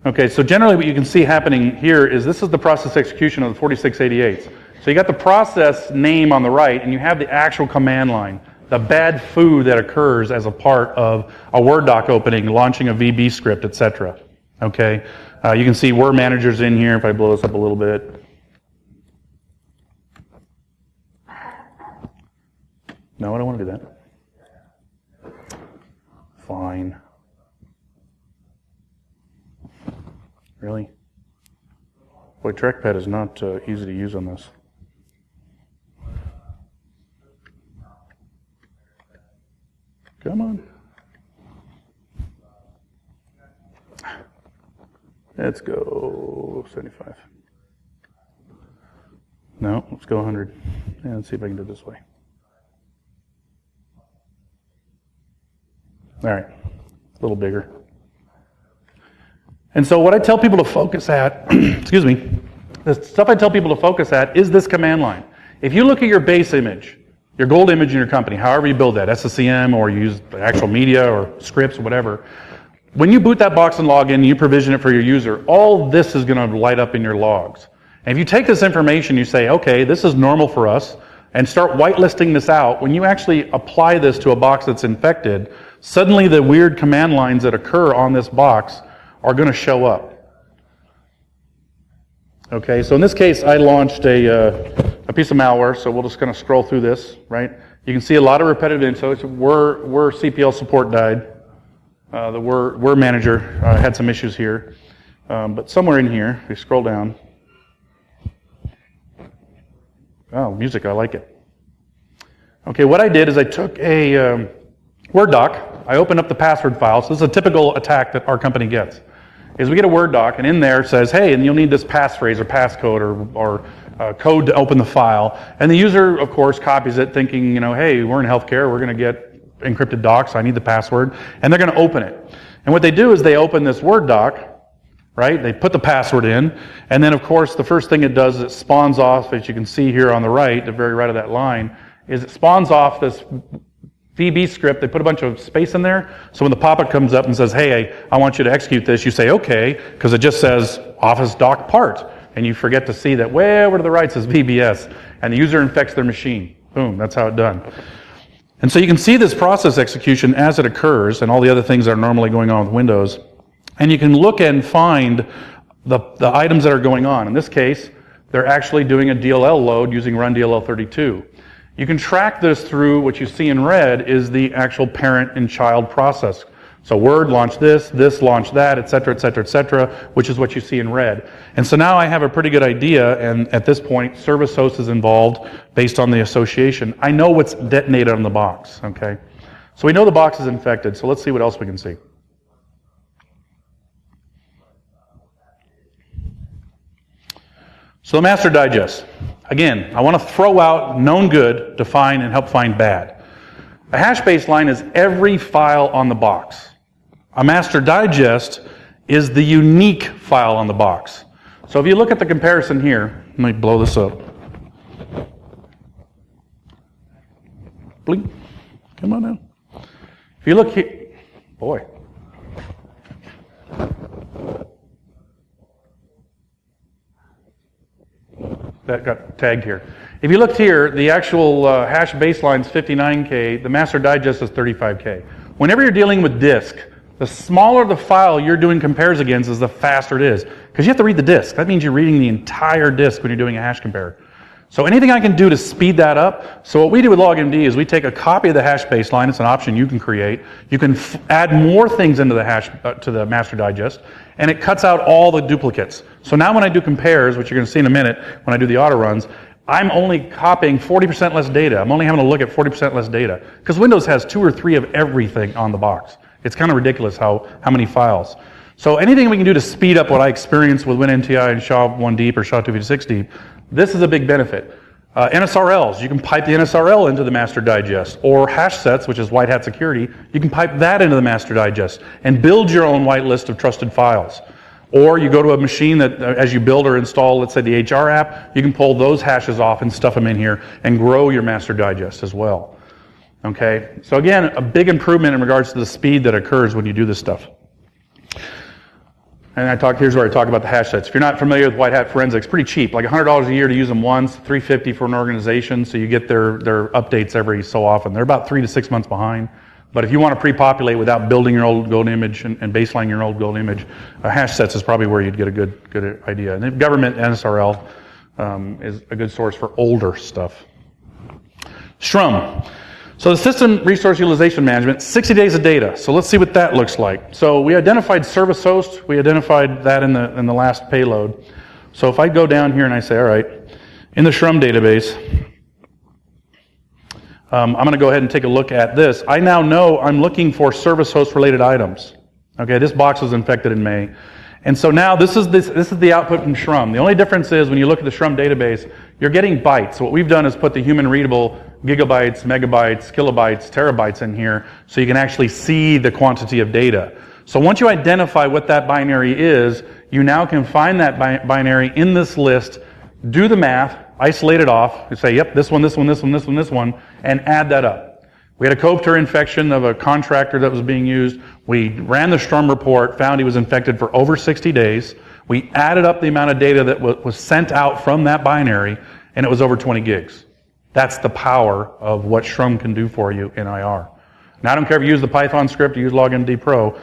Okay, so generally what you can see happening here is this is the process execution of the 4688s. So you got the process name on the right, and you have the actual command line. The bad foo that occurs as a part of a Word doc opening, launching a VB script, etc. Okay, you can see Word Manager's in here. If I blow this up a little bit, no, I don't want to do that. Fine. Really? Boy, trackpad is not easy to use on this. Come on. Let's go 75. No, let's go 100. Yeah, let's see if I can do it this way. All right, a little bigger. And so what I tell people to focus at, excuse me, the stuff I tell people to focus at is this command line. If you look at your base image, your gold image in your company, however you build that, SSCM or you use actual media or scripts or whatever, when you boot that box and log in and you provision it for your user, all this is going to light up in your logs. And if you take this information, you say, okay, this is normal for us, and start whitelisting this out, when you actually apply this to a box that's infected, suddenly the weird command lines that occur on this box are going to show up. Okay, so in this case, I launched a piece of malware, so we'll just kind of scroll through this, right? You can see a lot of repetitive info. So where CPL support died. The where manager had some issues here. But somewhere in here, we scroll down. Oh, music, I like it. Okay, what I did is I took a Word doc. I opened up the password file. So this is a typical attack that our company gets. Is we get a Word doc, and in there it says, hey, and you'll need this passphrase or passcode or code to open the file. And the user, of course, copies it thinking, hey, we're in healthcare, we're going to get encrypted docs, I need the password, and they're going to open it. And what they do is they open this Word doc, right? They put the password in, and then, of course, the first thing it does is it spawns off, as you can see here on the right, the very right of that line, is it spawns off this VB script. They put a bunch of space in there, so when the pop-up comes up and says, hey, I want you to execute this, you say, okay, because it just says Office Doc Part, and you forget to see that way over to the right says VBS, and the user infects their machine. Boom, that's how it's done. And so you can see this process execution as it occurs, and all the other things that are normally going on with Windows, and you can look and find the items that are going on. In this case, they're actually doing a DLL load using run DLL32. You can track this through what you see in red is the actual parent and child process. So Word launched this launched that, et cetera, et cetera, et cetera, which is what you see in red. And so now I have a pretty good idea, and at this point, service host is involved based on the association. I know what's detonated on the box, okay? So we know the box is infected, so let's see what else we can see. So the master digest. Again, I want to throw out known good, define, and help find bad. A hash baseline is every file on the box. A master digest is the unique file on the box. So if you look at the comparison here, let me blow this up. Blink. Come on now. If you look here, boy. That got tagged here. If you looked here, the actual hash baseline is 59K, the master digest is 35K. Whenever you're dealing with disk, the smaller the file you're doing compares against is the faster it is. Because you have to read the disk. That means you're reading the entire disk when you're doing a hash compare. So anything I can do to speed that up, so what we do with LogMD is we take a copy of the hash baseline, it's an option you can create, you can add more things into the hash, to the master digest, and it cuts out all the duplicates. So now when I do compares, which you're going to see in a minute when I do the auto runs, I'm only copying 40% less data. I'm only having to look at 40% less data. Because Windows has 2 or 3 of everything on the box. It's kind of ridiculous how many files. So anything we can do to speed up what I experience with WinNTI and SHA-1 Deep or SHA-256 Deep, this is a big benefit. NSRLs, you can pipe the NSRL into the master digest. Or hash sets, which is white hat security, you can pipe that into the master digest and build your own whitelist of trusted files. Or you go to a machine that, as you build or install, let's say the HR app, you can pull those hashes off and stuff them in here and grow your master digest as well. Okay, so again, a big improvement in regards to the speed that occurs when you do this stuff. And here's where I talk about the hash sets. If you're not familiar with white hat forensics, pretty cheap, like $100 a year to use them once, $350 for an organization, so you get their updates every so often. They're about 3 to 6 months behind. But if you want to pre-populate without building your old gold image and baselining your old gold image, hash sets is probably where you'd get a good idea. And the government NSRL is a good source for older stuff. SHRM. So the System Resource Utilization Management, 60 days of data. So let's see what that looks like. So we identified service host. We identified that in the last payload. So if I go down here and I say, all right, in the SHRM database, I'm going to go ahead and take a look at this. I now know I'm looking for service host related items. Okay, this box was infected in May. And so now this is the output from SHRM. The only difference is when you look at the SHRM database, you're getting bytes. So what we've done is put the human readable gigabytes, megabytes, kilobytes, terabytes in here so you can actually see the quantity of data. So once you identify what that binary is, you now can find that binary in this list, do the math, isolate it off, and say, yep, this one, this one, this one, this one, this one, and add that up. We had a Copter infection of a contractor that was being used. We ran the SHRM report, found he was infected for over 60 days. We added up the amount of data that was sent out from that binary, and it was over 20 gigs. That's the power of what SHRM can do for you in IR. Now, I don't care if you use the Python script or use LogMD Pro.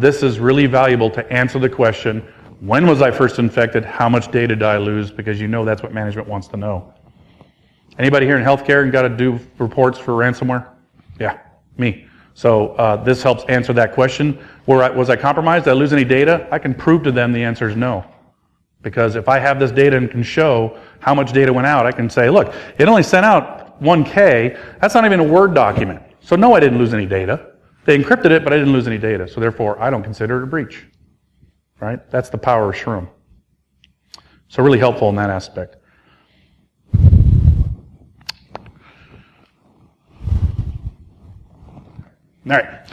This is really valuable to answer the question, When was I first infected? How much data did I lose? Because you know that's what management wants to know. Anybody here in healthcare and got to do reports for ransomware? Yeah, me. So this helps answer that question. Was I compromised? Did I lose any data? I can prove to them the answer is no. Because if I have this data and can show how much data went out, I can say, look, it only sent out 1K. That's not even a Word document. So no, I didn't lose any data. They encrypted it, but I didn't lose any data. So therefore, I don't consider it a breach. Right? That's the power of Shroom. So really helpful in that aspect. All right.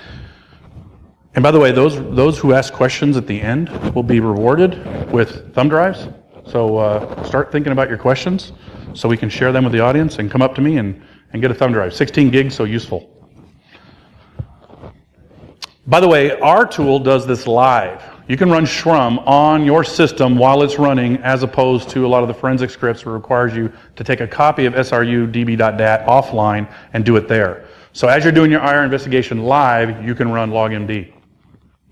And by the way, those who ask questions at the end will be rewarded with thumb drives. So start thinking about your questions so we can share them with the audience and come up to me and get a thumb drive. 16 gigs, so useful. By the way, our tool does this live. You can run Shroom on your system while it's running, as opposed to a lot of the forensic scripts where it requires you to take a copy of SRU db.dat offline and do it there. So as you're doing your IR investigation live, you can run LogMD.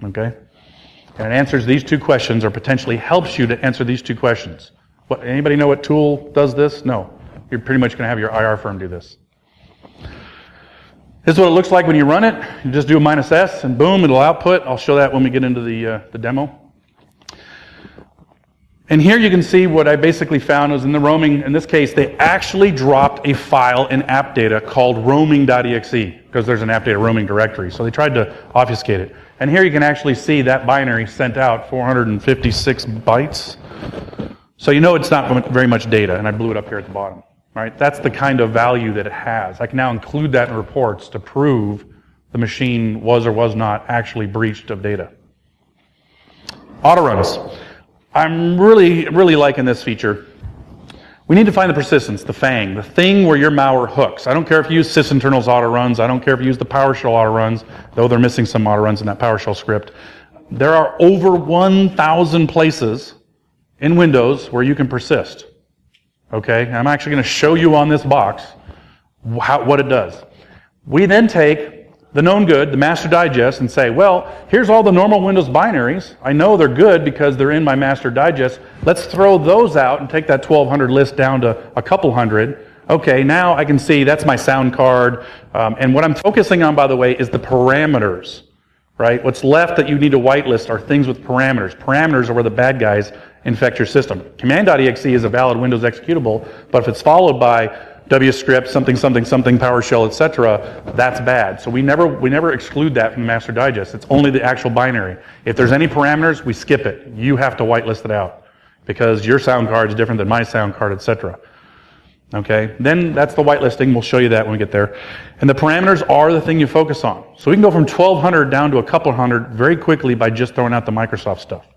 Okay? And it answers these two questions, or potentially helps you to answer these two questions. Anybody know what tool does this? No. You're pretty much going to have your IR firm do this. This is what it looks like when you run it. You just do a -S and boom, it'll output. I'll show that when we get into the demo. And here you can see what I basically found was in the roaming. In this case, they actually dropped a file in app data called roaming.exe, because there's an app data roaming directory. So they tried to obfuscate it. And here you can actually see that binary sent out 456 bytes. So you know it's not very much data, and I blew it up here at the bottom. Right? That's the kind of value that it has. I can now include that in reports to prove the machine was or was not actually breached of data. AutoRuns. I'm really liking this feature. We need to find the persistence, the FANG, the thing where your malware hooks. I don't care if you use sysinternals AutoRuns. I don't care if you use the PowerShell AutoRuns, though they're missing some AutoRuns in that PowerShell script. There are over 1,000 places in Windows where you can persist. Okay, I'm actually going to show you on this box what it does. We then take the known good, the master digest, and say, well, here's all the normal Windows binaries. I know they're good because they're in my master digest. Let's throw those out and take that 1,200 list down to a couple hundred. Okay, now I can see that's my sound card. And what I'm focusing on, by the way, is the parameters. Right? What's left that you need to whitelist are things with parameters. Parameters are where the bad guys infect your system. Command.exe is a valid Windows executable, but if it's followed by WScript, something, PowerShell, etc., that's bad. So we never exclude that from the master digest. It's only the actual binary. If there's any parameters, we skip it. You have to whitelist it out because your sound card is different than my sound card, etc. Okay, then that's the whitelisting. We'll show you that when we get there. And the parameters are the thing you focus on. So we can go from 1,200 down to a couple hundred very quickly by just throwing out the Microsoft stuff.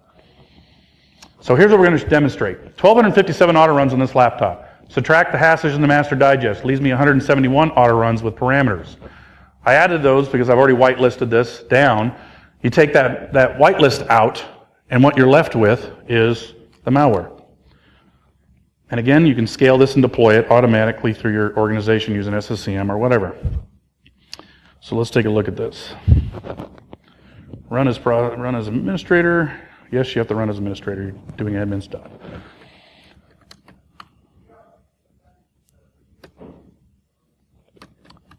So here's what we're going to demonstrate. 1,257 AutoRuns on this laptop. Subtract the hashes in the master digest. Leaves me 171 AutoRuns with parameters. I added those because I've already whitelisted this down. You take that whitelist out, and what you're left with is the malware. And again, you can scale this and deploy it automatically through your organization using SSCM or whatever. So let's take a look at this. Run as administrator. Yes, you have to run as administrator. You're doing admin stuff.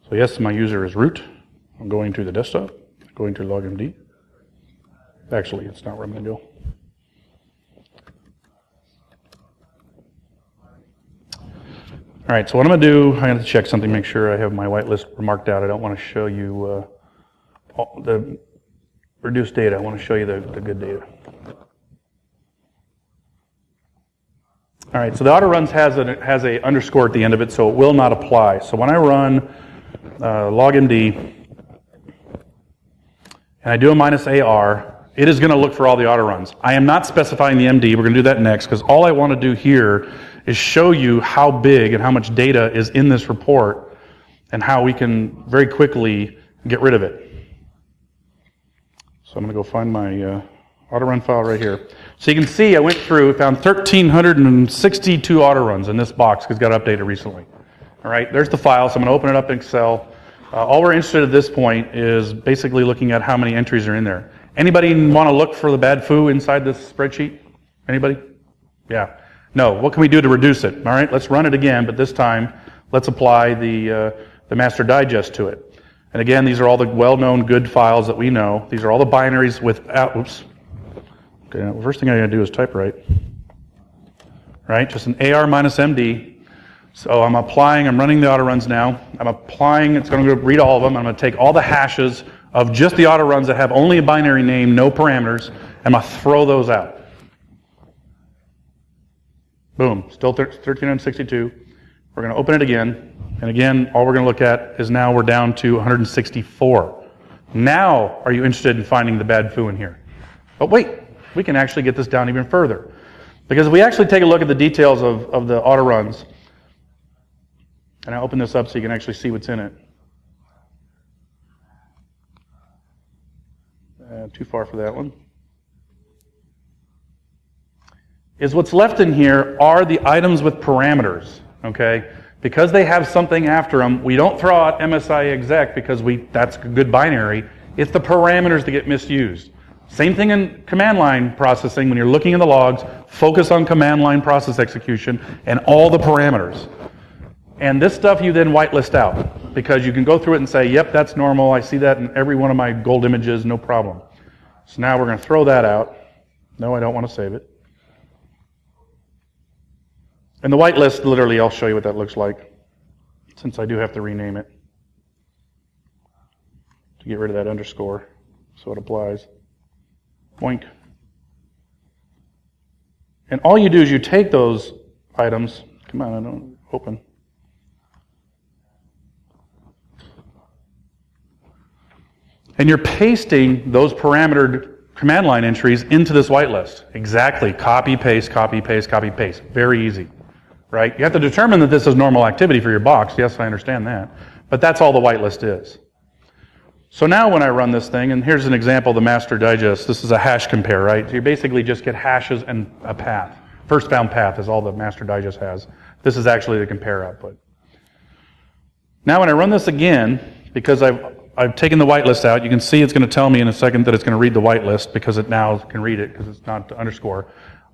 So yes, my user is root. I'm going to the desktop, going to LogMD. Actually, it's not where I'm going to go. All right, so what I'm going to do, I'm going to check something, make sure I have my whitelist marked out. I don't want to show you the reduced data. I want to show you the good data. All right, so the AutoRuns has a underscore at the end of it, so it will not apply. So when I run LogMD and I do a -AR, it is going to look for all the AutoRuns. I am not specifying the MD. We're going to do that next because all I want to do here is show you how big and how much data is in this report and how we can very quickly get rid of it. So I'm going to go find my AutoRun file right here. So you can see I went through, found 1,362 AutoRuns in this box because it got updated recently. All right, there's the file, so I'm going to open it up in Excel. All we're interested at this point is basically looking at how many entries are in there. Anybody want to look for the bad foo inside this spreadsheet? Anybody? Yeah. No. What can we do to reduce it? All right, let's run it again, but this time let's apply the master digest to it. And again, these are all the well-known good files that we know. These are all the binaries without, oops. Okay, now the first thing I gotta do is type right. Right, just an AR minus MD. So I'm running the AutoRuns now. I'm applying, it's gonna read all of them. I'm gonna take all the hashes of just the AutoRuns that have only a binary name, no parameters, and I'm gonna throw those out. Boom, still 1362. We're gonna open it again. And again, all we're going to look at is now we're down to 164. Now, are you interested in finding the bad foo in here? But wait, we can actually get this down even further. Because if we actually take a look at the details of the AutoRuns, and I open this up so you can actually see what's in it. Too far for that one. Is what's left in here are the items with parameters, okay? Because they have something after them, we don't throw out MSI exec because that's a good binary. It's the parameters that get misused. Same thing in command line processing. When you're looking in the logs, focus on command line process execution and all the parameters. And this stuff you then whitelist out because you can go through it and say, yep, that's normal. I see that in every one of my gold images, no problem. So now we're going to throw that out. No, I don't want to save it. And the whitelist, literally, I'll show you what that looks like, since I do have to rename it to get rid of that underscore, so it applies. Boink. And all you do is you take those items, come on, I don't open. And you're pasting those parametered command line entries into this whitelist. Exactly, copy, paste, copy, paste, copy, paste. Very easy. Right? You have to determine that this is normal activity for your box. Yes, I understand that. But that's all the whitelist is. So now when I run this thing, and here's an example of the master digest. This is a hash compare, right? So you basically just get hashes and a path. First bound path is all the master digest has. This is actually the compare output. Now when I run this again, because I've taken the whitelist out, you can see it's going to tell me in a second that it's going to read the whitelist because it now can read it because it's not underscore.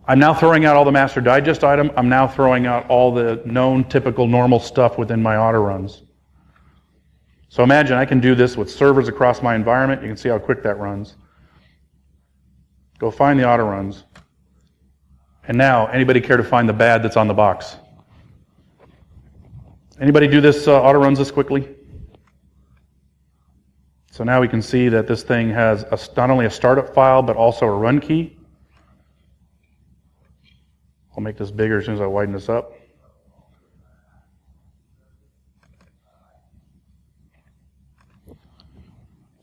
I'm now throwing out all the master digest item. I'm now throwing out all the known, typical, normal stuff within my AutoRuns. So imagine I can do this with servers across my environment. You can see how quick that runs. Go find the AutoRuns. And now, anybody care to find the bad that's on the box? Anybody do this AutoRuns this quickly? So now we can see that this thing has not only a startup file, but also a run key. I'll make this bigger as soon as I widen this up.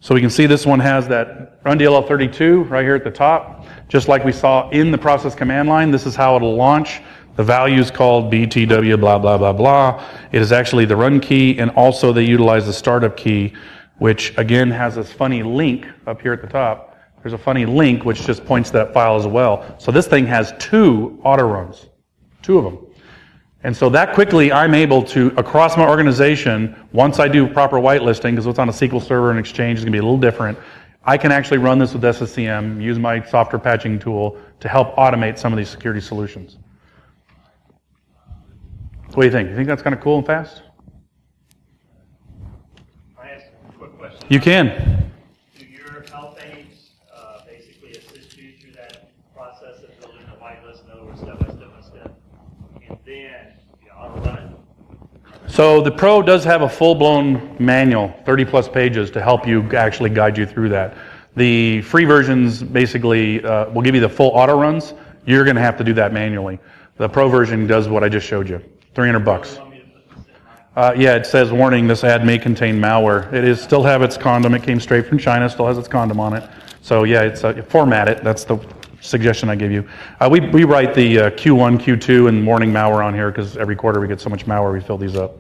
So we can see this one has that run DLL32 right here at the top. Just like we saw in the process command line, this is how it'll launch. The value is called BTW blah, blah, blah, blah. It is actually the run key, and also they utilize the startup key, which again has this funny link up here at the top. There's a funny link which just points to that file as well. So this thing has 2 AutoRuns, 2 of them. And so that quickly I'm able to, across my organization, once I do proper whitelisting, because what's on a SQL server and Exchange is going to be a little different, I can actually run this with SSCM, use my software patching tool to help automate some of these security solutions. What do you think? You think that's kind of cool and fast? Can I ask a quick question? You can. Do your help aids basically assist you through that process of building a whitelist, in other words, step by step by step, and then you auto run it? So the Pro does have a full-blown manual, 30 plus pages, to help you actually guide you through that. The free versions basically will give you the full auto runs. You're going to have to do that manually. The Pro version does what I just showed you, $300. Yeah, it says, warning, this ad may contain malware. It still have its condom. It came straight from China, still has its condom on it. So yeah, it's format it. That's the suggestion I give you. We write the Q1, Q2, and warning malware on here because every quarter we get so much malware, we fill these up.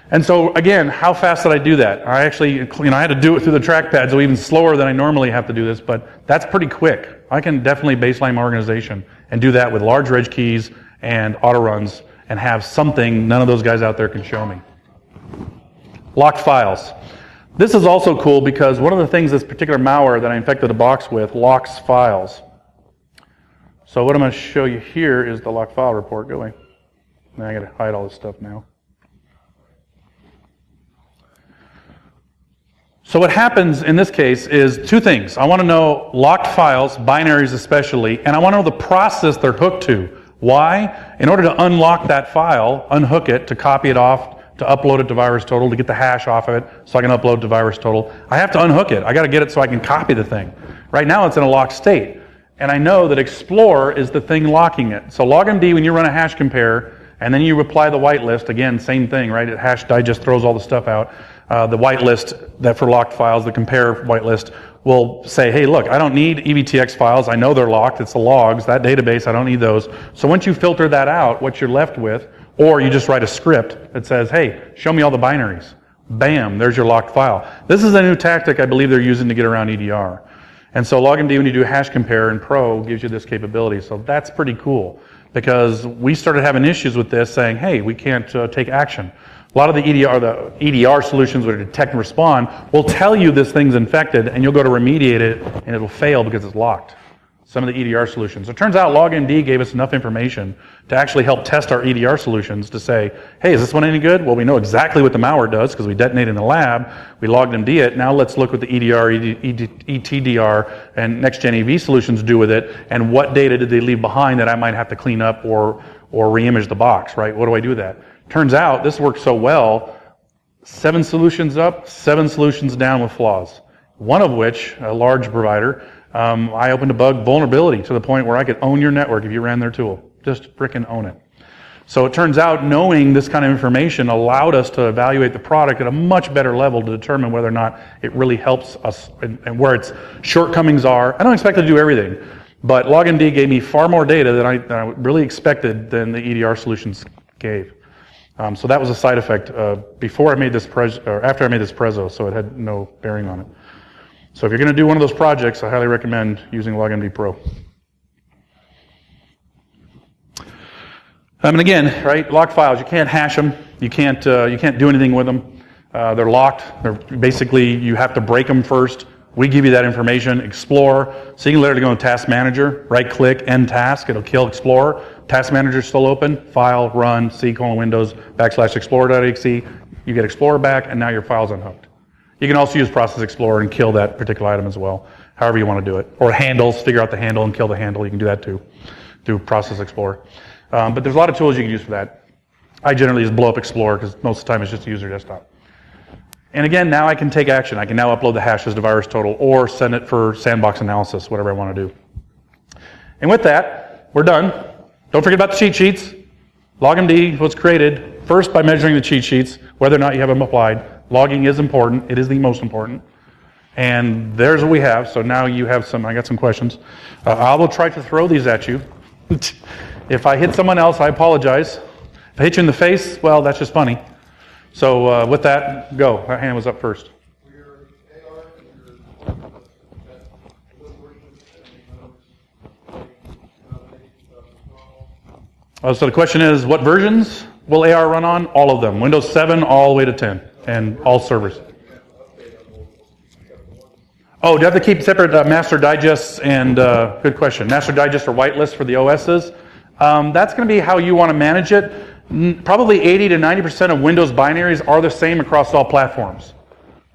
And so again, how fast did I do that? I actually, I had to do it through the trackpad, so even slower than I normally have to do this, but that's pretty quick. I can definitely baseline my organization and do that with large reg keys and AutoRuns and have something none of those guys out there can show me. Locked files. This is also cool because one of the things this particular malware that I infected a box with locks files. So what I'm going to show you here is the locked file report going. Now I got to hide all this stuff now. So what happens in this case is two things. I want to know locked files, binaries especially, and I want to know the process they're hooked to. Why? In order to unlock that file, unhook it, to copy it off, to upload it to VirusTotal, to get the hash off of it so I can upload to VirusTotal, I have to unhook it. I got to get it so I can copy the thing. Right now it's in a locked state. And I know that Explorer is the thing locking it. So LogMD, when you run a hash compare, and then you apply the whitelist, again, same thing, right? Hash digest throws all the stuff out. The whitelist that for locked files, the compare whitelist, will say, hey, look, I don't need EVTX files. I know they're locked. It's the logs, that database, I don't need those. So once you filter that out, what you're left with, or you just write a script that says, hey, show me all the binaries. Bam, there's your locked file. This is a new tactic I believe they're using to get around EDR. And so LogMD, when you do hash compare in Pro, gives you this capability. So that's pretty cool, because we started having issues with this, saying, hey, we can't take action. A lot of the EDR solutions that detect and respond will tell you this thing's infected, and you'll go to remediate it, and it'll fail because it's locked. Some of the EDR solutions. It turns out LogMD gave us enough information to actually help test our EDR solutions to say, hey, is this one any good? Well, we know exactly what the malware does because we detonated in the lab. We logged MD it. Now let's look what the EDR, ETDR, and next-gen EV solutions do with it, and what data did they leave behind that I might have to clean up or reimage the box, right? What do I do with that? Turns out this works so well, 7 solutions up, 7 solutions down with flaws. One of which, a large provider, I opened a bug vulnerability to the point where I could own your network if you ran their tool. Just frickin' own it. So it turns out knowing this kind of information allowed us to evaluate the product at a much better level to determine whether or not it really helps us and where its shortcomings are. I don't expect it to do everything, but LogMD gave me far more data than I really expected than the EDR solutions gave. So that was a side effect before I made this or after I made this Prezzo, so it had no bearing on it. So if you're going to do one of those projects, I highly recommend using LogMD Pro. And again, right, locked files, you can't hash them. You can't do anything with them. They're locked. They're basically, you have to break them first. We give you that information. Explore. So you can literally go to Task Manager, right-click, End Task. It'll kill Explorer. Task Manager is still open. File, run, C:\Windows /Explorer.exe. You get Explorer back, and now your file's unhooked. You can also use Process Explorer and kill that particular item as well, however you want to do it. Or handles, figure out the handle and kill the handle. You can do that too, through Process Explorer. But there's a lot of tools you can use for that. I generally just blow up Explorer because most of the time it's just a user desktop. And again, now I can take action. I can now upload the hashes to VirusTotal or send it for sandbox analysis, whatever I want to do. And with that, we're done. Don't forget about the cheat sheets. LogMD was created first by measuring the cheat sheets, whether or not you have them applied. Logging is important. It is the most important. And there's what we have. So now you have I got some questions. I will try to throw these at you. If I hit someone else, I apologize. If I hit you in the face, well, that's just funny. So with that, go. That hand was up first. So the question is, what versions will AR run on? All of them. Windows 7 all the way to 10. And all servers. Oh, do you have to keep separate master digests and, good question, master digest or whitelist for the OSs? That's going to be how you want to manage it. Probably 80 to 90% of Windows binaries are the same across all platforms,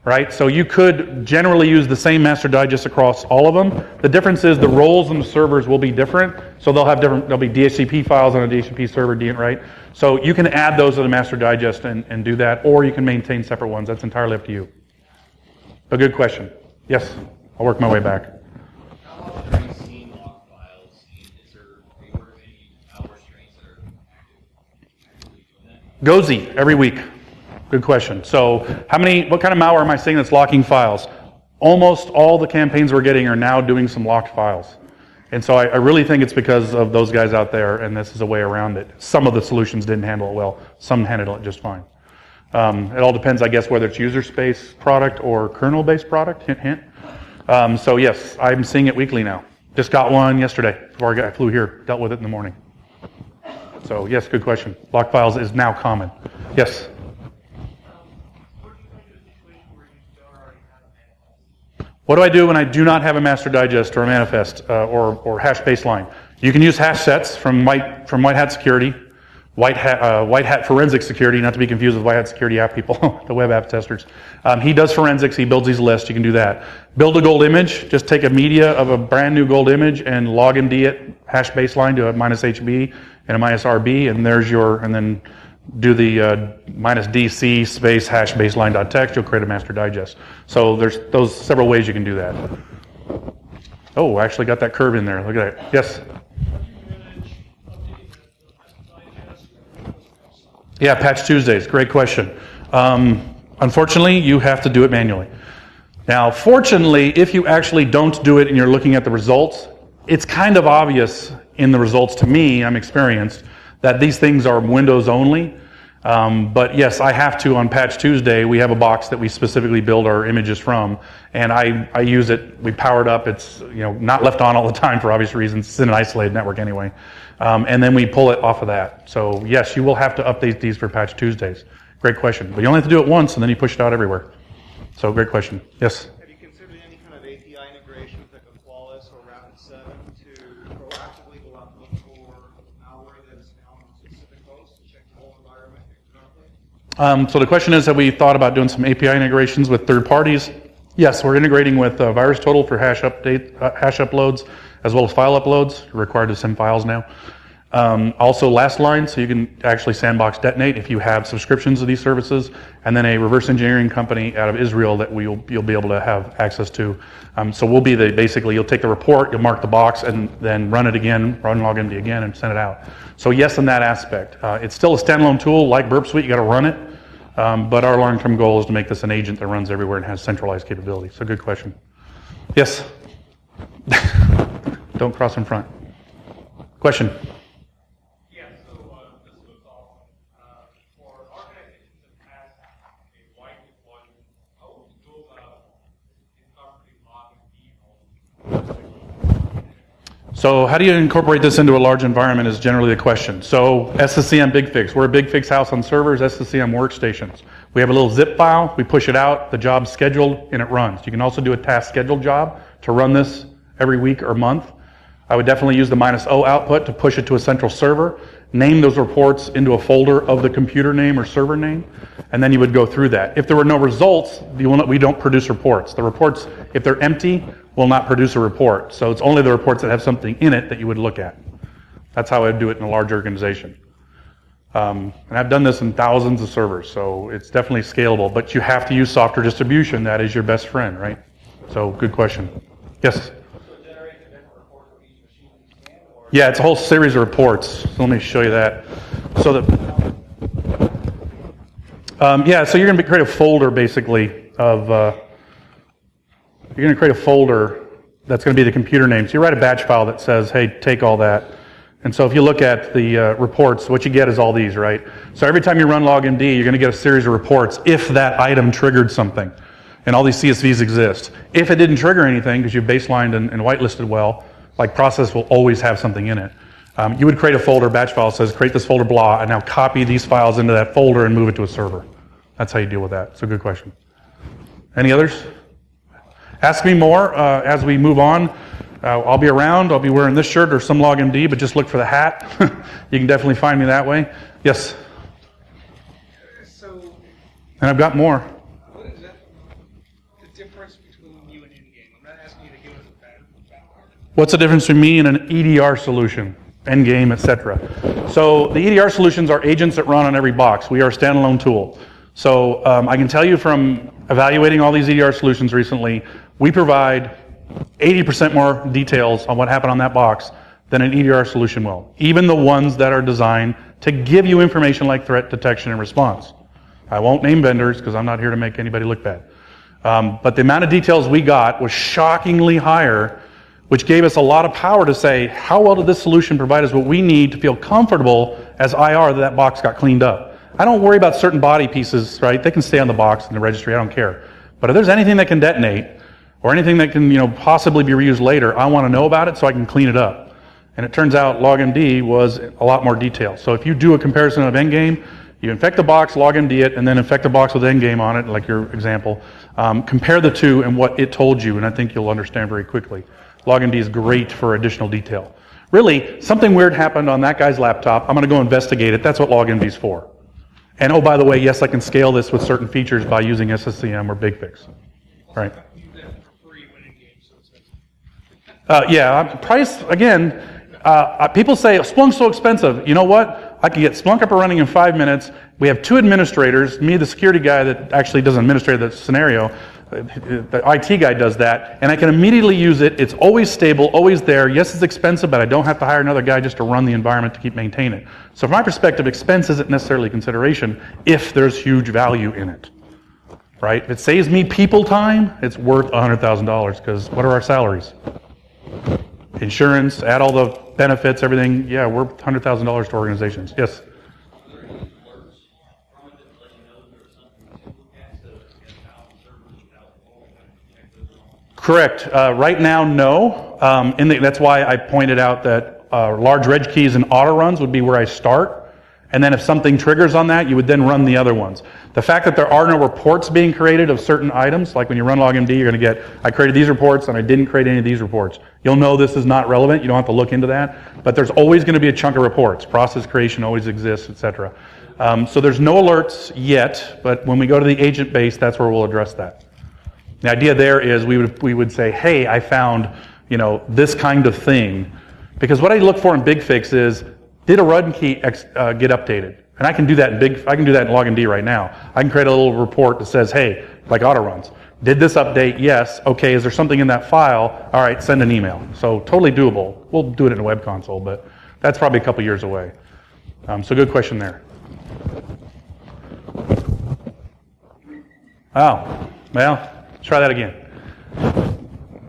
right? So you could generally use the same master digest across all of them. The difference is the roles in the servers will be different. So there'll be DHCP files on a DHCP server, right? So you can add those to the master digest and do that, or you can maintain separate ones. That's entirely up to you. A good question. Yes, I'll work my way back. How often are you seeing log files? Is there any malware strains that are actively doing that? GOSI, every week. Good question. So what kind of malware am I seeing that's locking files? Almost all the campaigns we're getting are now doing some locked files. And so I really think it's because of those guys out there, and this is a way around it. Some of the solutions didn't handle it well. Some handled it just fine. It all depends, I guess, whether it's user space product or kernel-based product, hint, hint. So yes, I'm seeing it weekly now. Just got one yesterday before I flew here. Dealt with it in the morning. So yes, good question. Locked files is now common. Yes? What do I do when I do not have a master digest or a manifest or hash baseline? You can use hash sets from White Hat Security, White Hat Forensic Security, not to be confused with White Hat Security app people, the web app testers. He does forensics, he builds these lists, you can do that. Build a gold image, just take a media of a brand new gold image and logmd it, hash baseline to a -HB and a -RB, and there's and then do the -DC space hash baseline.txt, you'll create a master digest. So there's those several ways you can do that. Oh, I actually got that curve in there, look at that. Yes? Yeah, Patch Tuesdays, great question. Unfortunately, you have to do it manually. Now, fortunately, if you actually don't do it and you're looking at the results, it's kind of obvious in the results to me, I'm experienced, that these things are Windows only. But yes, I have to on Patch Tuesday, we have a box that we specifically build our images from, and I use it, we power it up, it's not left on all the time for obvious reasons, it's in an isolated network anyway. And then we pull it off of that. So yes, you will have to update these for Patch Tuesdays. Great question. But you only have to do it once and then you push it out everywhere. So great question. Yes? Have you considered any kind of API integrations like a Qualys or Rapid7 to proactively go out and look for malware that is found on specific hosts to check the whole environment concurrently? So the question is, have we thought about doing some API integrations with third parties? Yes, we're integrating with VirusTotal for hash uploads, as well as file uploads. You're required to send files now. Also last line, so you can actually sandbox detonate if you have subscriptions to these services, and then a reverse engineering company out of Israel that you'll be able to have access to. So we'll be basically you'll take the report, you'll mark the box, and then run it again, run logmd again, and send it out. So yes, in that aspect. It's still a standalone tool like Burp Suite, you got to run it, but our long-term goal is to make this an agent that runs everywhere and has centralized capability. So good question. Yes? Don't cross in front. Question? So how do you incorporate this into a large environment is generally the question. So SSCM BigFix. We're a BigFix house on servers, SSCM workstations. We have a little zip file, we push it out, the job's scheduled, and it runs. You can also do a task scheduled job to run this every week or month. I would definitely use the -O output to push it to a central server, name those reports into a folder of the computer name or server name, and then you would go through that. If there were no results, we don't produce reports. The reports, if they're empty, will not produce a report. So it's only the reports that have something in it that you would look at. That's how I would do it in a large organization. And I've done this in thousands of servers, so it's definitely scalable, but you have to use software distribution. That is your best friend, right? So good question. Yes? Yeah, it's a whole series of reports. So let me show you that. So so you're going to create a folder basically of you're going to create a folder that's going to be the computer name. So you write a batch file that says, hey, take all that. And so if you look at the reports, what you get is all these, right? So every time you run logmd, you're going to get a series of reports if that item triggered something. And all these CSVs exist. If it didn't trigger anything, because you've baselined and whitelisted well, like process will always have something in it. You would create a folder, batch file says, create this folder, blah, and now copy these files into that folder and move it to a server. That's how you deal with that. It's a good question. Any others? Ask me more as we move on. I'll be around. I'll be wearing this shirt or some logmd, but just look for the hat. You can definitely find me that way. Yes? And I've got more. What is that? The difference between you and Endgame? I'm not asking you to give us a background. What's the difference between me and an EDR solution? Endgame, etc. So the EDR solutions are agents that run on every box. We are a standalone tool. So I can tell you from evaluating all these EDR solutions recently, we provide 80% more details on what happened on that box than an EDR solution will. Even the ones that are designed to give you information like threat detection and response. I won't name vendors because I'm not here to make anybody look bad. But the amount of details we got was shockingly higher, which gave us a lot of power to say, how well did this solution provide us what we need to feel comfortable as IR that box got cleaned up? I don't worry about certain body pieces, right? They can stay on the box in the registry, I don't care. But if there's anything that can detonate, or anything that can possibly be reused later, I want to know about it so I can clean it up. And it turns out logmd was a lot more detailed. So if you do a comparison of Endgame, you infect the box, logmd it, and then infect the box with Endgame on it, like your example. Compare the two and what it told you, and I think you'll understand very quickly. Logmd is great for additional detail. Really, something weird happened on that guy's laptop. I'm going to go investigate it. That's what LogMD is for. And oh, by the way, yes, I can scale this with certain features by using SSCM or BigFix. Right. Yeah, price, again, people say, Splunk's so expensive. You know what? I can get Splunk up and running in 5 minutes. We have 2 administrators, me, the security guy that actually does administrate the scenario, the IT guy does that, and I can immediately use it. It's always stable, always there. Yes, it's expensive, but I don't have to hire another guy just to run the environment to keep maintaining it. So from my perspective, expense isn't necessarily a consideration if there's huge value in it. Right? If it saves me people time, it's worth $100,000 because what are our salaries? Insurance, add all the benefits, everything. Yeah, we're $100,000 to organizations. Yes? Correct. Right now, no. That's why I pointed out that large reg keys and AutoRuns would be where I start. And then if something triggers on that, you would then run the other ones. The fact that there are no reports being created of certain items, like when you run LogMD, you're going to get, I created these reports and I didn't create any of these reports. You'll know this is not relevant. You don't have to look into that. But there's always going to be a chunk of reports. Process creation always exists, etc. So there's no alerts yet, but when we go to the agent base, that's where we'll address that. The idea there is we would say, hey, I found this kind of thing. Because what I look for in BigFix is, did a run key get updated? And I can do that in LogMD right now. I can create a little report that says, hey, like AutoRuns, did this update? Yes. Okay, is there something in that file? All right, send an email. So totally doable. We'll do it in a web console, but that's probably a couple years away. So good question there. Oh, well, let's try that again.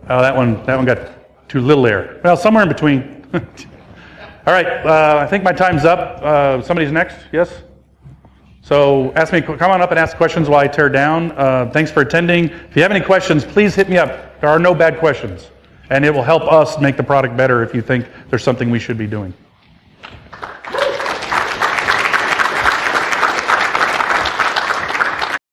Oh, that one got too little there. Well, somewhere in between. All right, I think my time's up. Somebody's next, yes? So come on up and ask questions while I tear down. Thanks for attending. If you have any questions, please hit me up. There are no bad questions. And it will help us make the product better if you think there's something we should be doing.